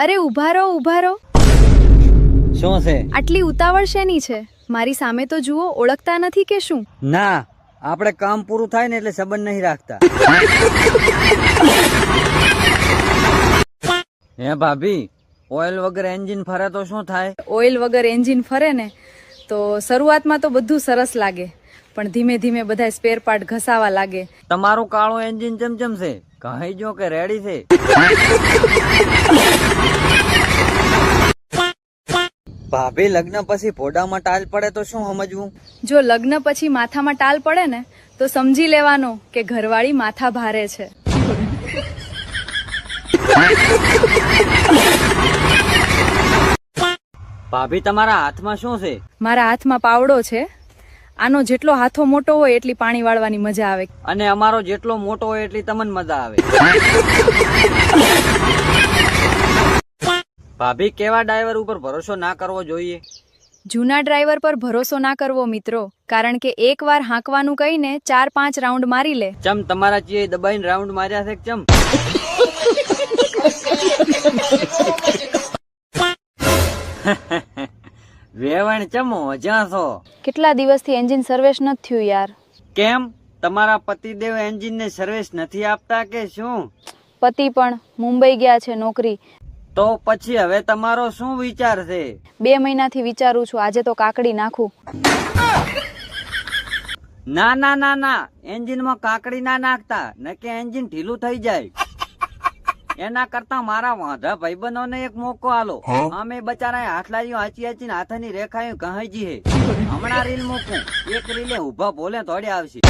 અરે ઊભા રહો ઊભા રહો. શું છે? આટલી ઉતાવળ શેની છે? મારી સામે તો જુઓ, ઓળખતા નથી કે શું? ના, આપણે કામ પૂરું થાય ને એટલે સંબંધ નહીં રાખતા. હે ભાભી, ઓઇલ વગર એન્જિન ફરે તો શું થાય? ઓઇલ વગર એન્જિન ફરે ને તો શરૂઆતમાં તો બધું સરસ લાગે, પણ ધીમે ધીમે બધા સ્પેર પાર્ટ ઘસાવા લાગે. તમારું કાળું એન્જિન ચમચમ છે, કહી જો કે રેડી છે. ભાભી, લગ્ન પછી ફોડામાં ટાલ પડે તો શું સમજવું? જો લગ્ન પછી માથામાં ટાલ પડે ને તો સમજી લેવાનો કે ઘરવાળી માથા ભારે છે. ભાભી, તમારા હાથમાં શું છે? મારા હાથમાં પાવડો છે. આનો જેટલો હાથો મોટો હોય એટલી પાણી વાળવાની મજા આવે. અને અમારો જેટલો મોટો હોય એટલી તમને મજા આવે. ભાભી, કેવા ડ્રાઈવર ઉપર ભરોસો ના કરવો જોઈએ? જૂના ડ્રાઈવર પર ભરોસો ના કરવો મિત્રો, કારણ કે એકવાર હાંકવાનું કહીને 4-5 રાઉન્ડ મારી લે. ચમ તમારા ચીએ દબાઈને રાઉન્ડ માર્યા છે કે ચમ? વેવણ ચમો જ્યાં છો. કેટલા દિવસથી એન્જિન સર્વિસ નથી થયું યાર. કેમ, તમારા પતિદેવ એન્જિન ને સર્વિસ નથી આપતા કે શું? પતિ પણ મુંબઈ ગયા છે નોકરી. તો પછી હવે તમારો શું વિચાર છે? 2 મહિનાથી વિચારું છું આજે તો કાકડી નાખું. ના ના ના ના, એન્જિન માં કાકડી ના નાખતા, નકે એન્જિન ઢીલું થઈ જાય. એના કરતા મારા વાંધા ભાઈબંધોને એક મોકો આલો. અમે બચારા હાથલારીઓ હાચી હાચી હાથની રેખાયું કહાઈજી હે. હમણાં રીલ મૂકું, એક રીલે ઉભા બોલે થોડી આવશે.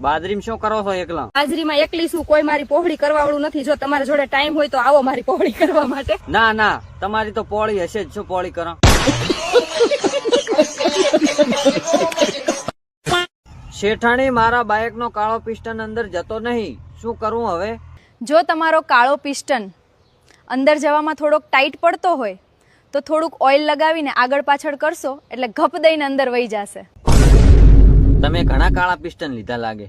બાજરીમાં શું કરો છો એકલા? હાજરીમાં એકલી શું, કોઈ મારી પહોળી કરવા વાળું નથી. જો તમારા જોડે ટાઈમ હોય તો આવો મારી પહોળી કરવા માટે. ના ના, તમારી તો પોળી હશે જ. શું પોળી કરો? શેઠાણી, મારા બાઇક નો કાળો પિસ્ટન અંદર જતો નહીં, શું કરવું હવે? જો તમારો કાળો પિસ્ટન અંદર જવામાં થોડોક ટાઈટ પડતો હોય તો થોડુંક ઓઇલ લગાવીને આગળ પાછળ કરશો એટલે ઘપ દઈને અંદર વહી જશે. તમે ઘણા કાળા પિસ્ટન લીધા લાગે.